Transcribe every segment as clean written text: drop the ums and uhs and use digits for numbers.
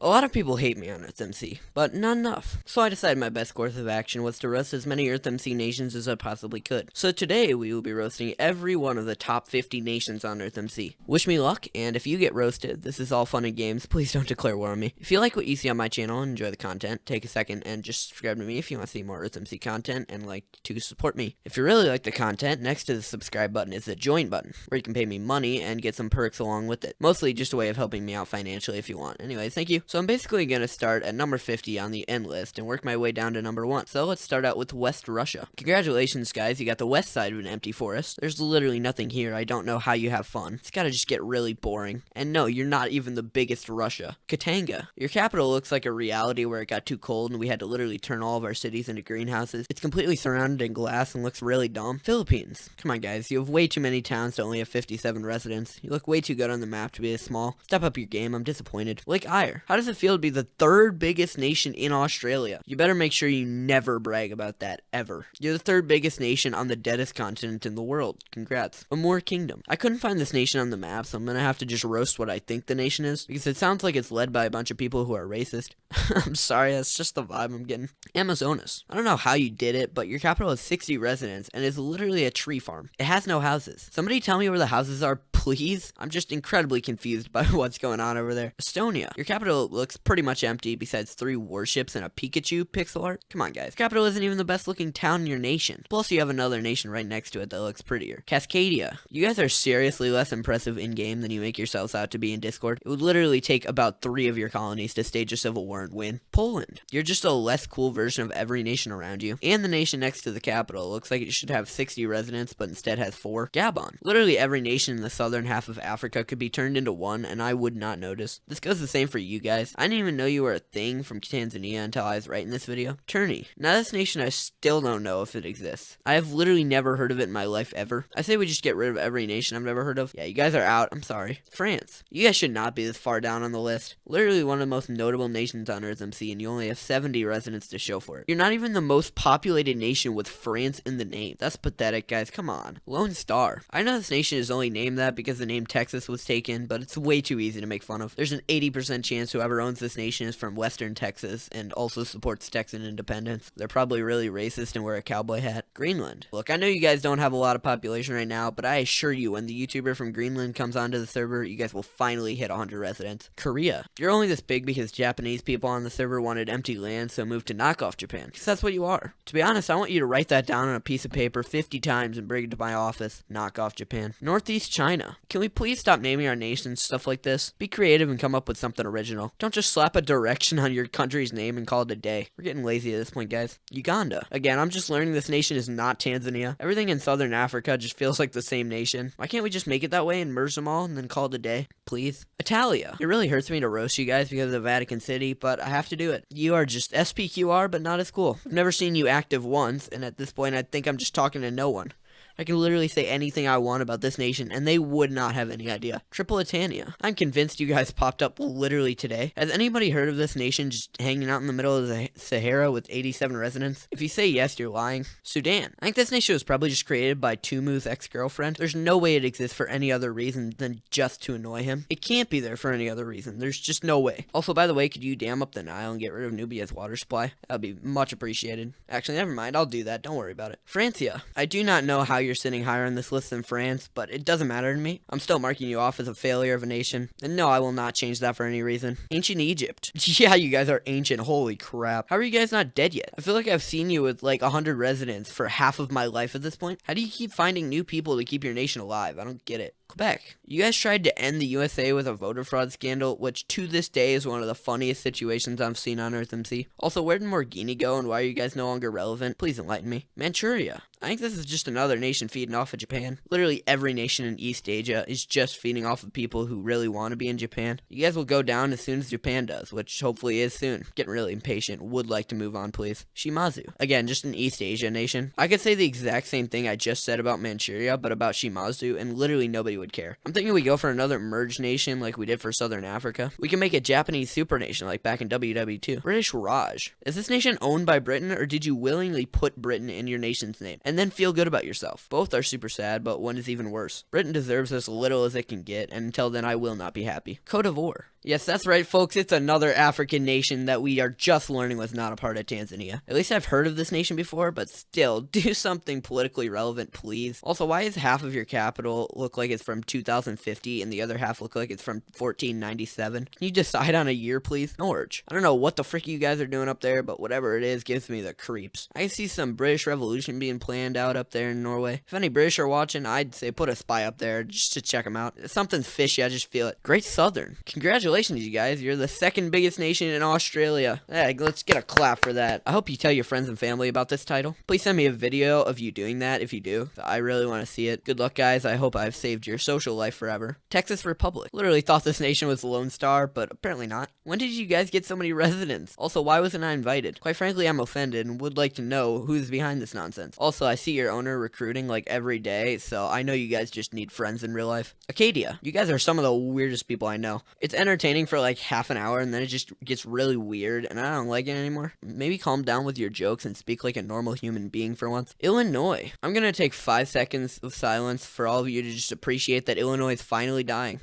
A lot of people hate me on EarthMC, but not enough. So I decided my best course of action was to roast as many EarthMC nations as I possibly could. So today we will be roasting every one of the top 50 nations on EarthMC. Wish me luck, and if you get roasted, this is all fun and games, please don't declare war on me. If you like what you see on my channel and enjoy the content, take a second and just subscribe to me if you want to see more EarthMC content and like to support me. If you really like the content, next to the subscribe button is the join button, where you can pay me money and get some perks along with it. Mostly just a way of helping me out financially if you want. Anyways, thank you. So I'm basically going to start at number 50 on the end list and work my way down to number 1. So let's start out with West Russia. Congratulations guys, you got the west side of an empty forest. There's literally nothing here. I don't know how you have fun. It's gotta just get really boring. And no, you're not even the biggest Russia. Katanga. Your capital looks like a reality where it got too cold and we had to literally turn all of our cities into greenhouses. It's completely surrounded in glass and looks really dumb. Philippines. Come on guys, you have way too many towns to only have 57 residents. You look way too good on the map to be this small. Step up your game, I'm disappointed. Lake Eyre. How does it feel to be the third biggest nation in Australia? You better make sure you never brag about that, ever. You're the third biggest nation on the deadest continent in the world. Congrats. Amore Kingdom. I couldn't find this nation on the map, so I'm gonna have to just roast what I think the nation is, because it sounds like it's led by a bunch of people who are racist. I'm sorry, that's just the vibe I'm getting. Amazonas. I don't know how you did it, but your capital has 60 residents and is literally a tree farm. It has no houses. Somebody tell me where the houses are, please? I'm just incredibly confused by what's going on over there. Estonia. Your capital looks pretty much empty besides 3 warships and a Pikachu pixel art. Come on guys, capital isn't even the best looking town in your nation. Plus you have another nation right next to it that looks prettier. Cascadia. You guys are seriously less impressive in game than you make yourselves out to be in Discord. It would literally take about 3 of your colonies to stage a civil war and win. Poland. You're just a less cool version of every nation around you. And the nation next to the capital looks like it should have 60 residents but instead has 4. Gabon. Literally every nation in the southern half of Africa could be turned into one and I would not notice. This goes the same for you guys. I didn't even know you were a thing from Tanzania until I was writing this video. Turney. Now this nation I still don't know if it exists. I have literally never heard of it in my life ever. I say we just get rid of every nation I've never heard of. Yeah, you guys are out. I'm sorry. France. You guys should not be this far down on the list. Literally one of the most notable nations on EarthMC and you only have 70 residents to show for it. You're not even the most populated nation with France in the name. That's pathetic, guys. Come on. Lone Star. I know this nation is only named that because the name Texas was taken, but it's way too easy to make fun of. There's an 80% chance whoever owns this nation is from Western Texas and also supports Texan independence. They're probably really racist and wear a cowboy hat. Greenland. Look, I know you guys don't have a lot of population right now, but I assure you when the YouTuber from Greenland comes onto the server, you guys will finally hit 100 residents. Korea. You're only this big because Japanese people on the server wanted empty land, so moved to knock off Japan. Because that's what you are. To be honest, I want you to write that down on a piece of paper 50 times and bring it to my office. Knock off Japan. Northeast China. Can we please stop naming our nations stuff like this? Be creative and come up with something original. Don't just slap a direction on your country's name and call it a day. We're getting lazy at this point, guys. Uganda. Again, I'm just learning this nation is not Tanzania. Everything in southern Africa just feels like the same nation. Why can't we just make it that way and merge them all and then call it a day? Please. Italia. It really hurts me to roast you guys because of the Vatican City, but I have to do it. You are just SPQR, but not as cool. I've never seen you active once, and at this point I think I'm just talking to no one. I can literally say anything I want about this nation, and they would not have any idea. Tripolitania. I'm convinced you guys popped up literally today. Has anybody heard of this nation just hanging out in the middle of the Sahara with 87 residents? If you say yes, you're lying. Sudan. I think this nation was probably just created by Tumu's ex-girlfriend. There's no way it exists for any other reason than just to annoy him. It can't be there for any other reason. There's just no way. Also, by the way, could you dam up the Nile and get rid of Nubia's water supply? That would be much appreciated. Actually, never mind. I'll do that. Don't worry about it. Francia. I do not know how you're sitting higher on this list than France, but it doesn't matter to me. I'm still marking you off as a failure of a nation, and no, I will not change that for any reason. Ancient Egypt. Yeah, you guys are ancient. Holy crap. How are you guys not dead yet? I feel like I've seen you with like 100 residents for half of my life at this point. How do you keep finding new people to keep your nation alive? I don't get it. Quebec. You guys tried to end the USA with a voter fraud scandal, which to this day is one of the funniest situations I've seen on EarthMC. Also, where did Morghini go and why are you guys no longer relevant? Please enlighten me. Manchuria. I think this is just another nation feeding off of Japan. Literally every nation in East Asia is just feeding off of people who really want to be in Japan. You guys will go down as soon as Japan does, which hopefully is soon. Getting really impatient. Would like to move on, please. Shimazu. Again, just an East Asia nation. I could say the exact same thing I just said about Manchuria, but about Shimazu, and literally nobody would care. I'm thinking we go for another merged nation like we did for Southern Africa. We can make a Japanese super nation like back in WW2. British Raj. Is this nation owned by Britain, or did you willingly put Britain in your nation's name and then feel good about yourself? Both are super sad, but one is even worse. Britain deserves as little as it can get, and until then I will not be happy. Cote d'Ivoire. Yes, that's right, folks. It's another African nation that we are just learning was not a part of Tanzania. At least I've heard of this nation before, but still, do something politically relevant, please. Also, why does half of your capital look like it's from 2050 and the other half look like it's from 1497? Can you decide on a year, please? No urge. I don't know what the frick you guys are doing up there, but whatever it is gives me the creeps. I see some British Revolution being planned out up there in Norway. If any British are watching, I'd say put a spy up there just to check them out. Something's fishy, I just feel it. Great Southern. Congratulations, you guys. You're the second biggest nation in Australia. Hey, let's get a clap for that. I hope you tell your friends and family about this title. Please send me a video of you doing that if you do. I really want to see it. Good luck, guys. I hope I've saved your social life forever. Texas Republic. Literally thought this nation was Lone Star, but apparently not. When did you guys get so many residents? Also, why wasn't I invited? Quite frankly, I'm offended and would like to know who's behind this nonsense. Also, I see your owner recruiting like every day, so I know you guys just need friends in real life. Acadia. You guys are some of the weirdest people I know. It's entertaining for like half an hour and then it just gets really weird and I don't like it anymore. Maybe calm down with your jokes and speak like a normal human being for once. Illinois. I'm gonna take 5 seconds of silence for all of you to just appreciate that Illinois is finally dying.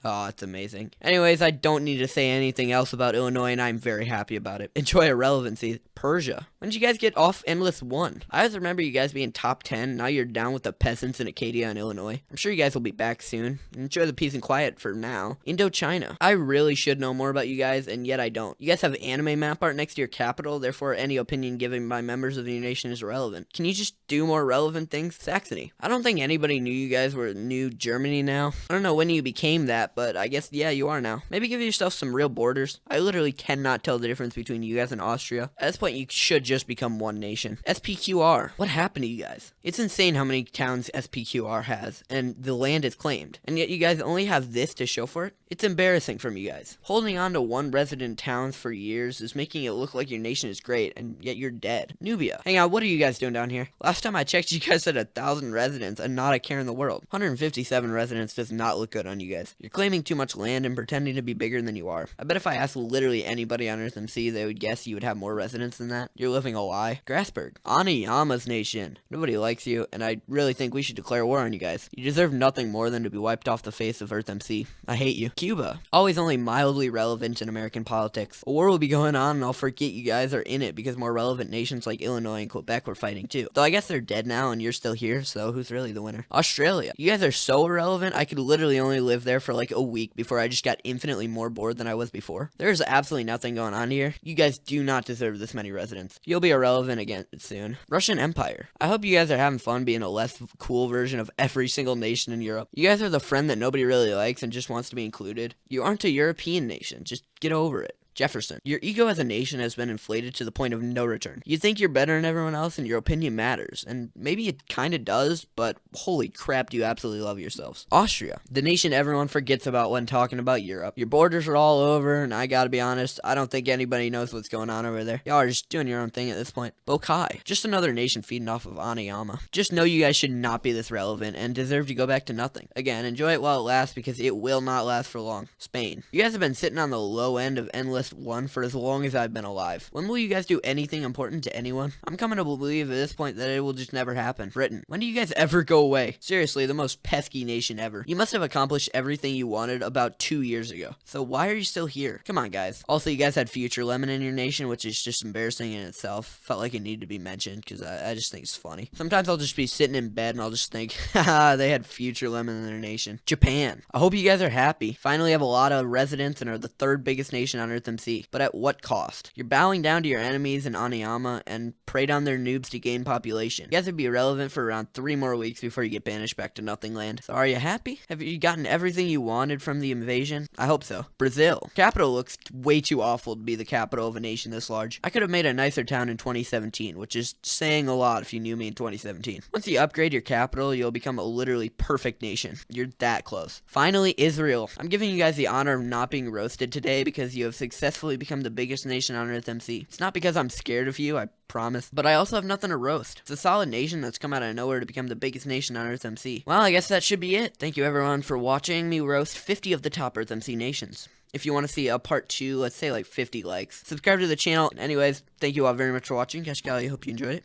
Oh, it's amazing. Anyways, I don't need to say anything else about Illinois, and I'm very happy about it. Enjoy irrelevancy. Persia. When did you guys get off Endless 1? I always remember you guys being top 10. Now you're down with the peasants in Acadia and Illinois. I'm sure you guys will be back soon. Enjoy the peace and quiet for now. Indochina. I really should know more about you guys, and yet I don't. You guys have anime map art next to your capital, therefore any opinion given by members of your nation is relevant. Can you just do more relevant things? Saxony. I don't think anybody knew you guys were New Germany now. I don't know when you became that, but I guess, yeah, you are now. Maybe give yourself some real borders. I literally cannot tell the difference between you guys and Austria. At this point, you should just become one nation. SPQR. What happened to you guys? It's insane how many towns SPQR has, and the land is claimed. And yet you guys only have this to show for it? It's embarrassing from you guys. Holding on to one resident towns for years is making it look like your nation is great, and yet you're dead. Nubia. Hang on, what are you guys doing down here? Last time I checked, you guys had 1,000 residents and not a care in the world. 157 residents does not look good on you guys. You're claiming too much land and pretending to be bigger than you are. I bet if I asked literally anybody on EarthMC, they would guess you would have more residents than that. You're living a lie. Grasberg. Aniyama's nation. Nobody likes you, and I really think we should declare war on you guys. You deserve nothing more than to be wiped off the face of EarthMC. I hate you. Cuba. Always only mildly relevant in American politics. A war will be going on, and I'll forget you guys are in it because more relevant nations like Illinois and Quebec were fighting too. Though I guess they're dead now, and you're still here, so who's really the winner? Australia. You guys are so irrelevant, I could literally only live there for like a week before I just got infinitely more bored than I was before. There's absolutely nothing going on here. You guys do not deserve this many residents. You'll be irrelevant again soon. Russian Empire. I hope you guys are having fun being a less cool version of every single nation in Europe. You guys are the friend that nobody really likes and just wants to be included. You aren't a European nation. Just get over it. Jefferson. Your ego as a nation has been inflated to the point of no return. You think you're better than everyone else and your opinion matters, and maybe it kinda does, but holy crap, do you absolutely love yourselves. Austria. The nation everyone forgets about when talking about Europe. Your borders are all over, and I gotta be honest, I don't think anybody knows what's going on over there. Y'all are just doing your own thing at this point. Bokai. Just another nation feeding off of Aniyama. Just know you guys should not be this relevant and deserve to go back to nothing. Again, enjoy it while it lasts because it will not last for long. Spain. You guys have been sitting on the low end of endless 1 for as long as I've been alive. When will you guys do anything important to anyone? I'm coming to believe at this point that it will just never happen. Britain. When do you guys ever go away? Seriously, the most pesky nation ever. You must have accomplished everything you wanted about 2 years ago. So why are you still here? Come on, guys. Also, you guys had Future Lemon in your nation, which is just embarrassing in itself. Felt like it needed to be mentioned because I just think it's funny. Sometimes I'll just be sitting in bed and I'll just think, haha, they had Future Lemon in their nation. Japan. I hope you guys are happy. Finally have a lot of residents and are the 3rd biggest nation on EarthMC. But at what cost? You're bowing down to your enemies in Aniyama and prey down their noobs to gain population. You guys would be irrelevant for around 3 more weeks before you get banished back to nothing land. So are you happy? Have you gotten everything you wanted from the invasion? I hope so. Brazil. Capital looks way too awful to be the capital of a nation this large. I could have made a nicer town in 2017, which is saying a lot if you knew me in 2017. Once you upgrade your capital, you'll become a literally perfect nation. You're that close. Finally, Israel. I'm giving you guys the honor of not being roasted today because you have successfully become the biggest nation on EarthMC. It's not because I'm scared of you, I promise, but I also have nothing to roast. It's a solid nation that's come out of nowhere to become the biggest nation on EarthMC. Well, I guess that should be it. Thank you everyone for watching me roast 50 of the top EarthMC nations. If you want to see a part 2, let's say like 50 likes. Subscribe to the channel. Anyways, thank you all very much for watching. Kashkali, I hope you enjoyed it.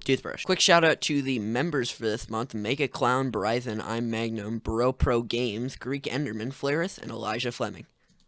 Toothbrush. Quick shout out to the members for this month: Mega Clown, Bryson, I'm Magnum, Bro Pro Games, Greek Enderman, Flaris, and Elijah Fleming.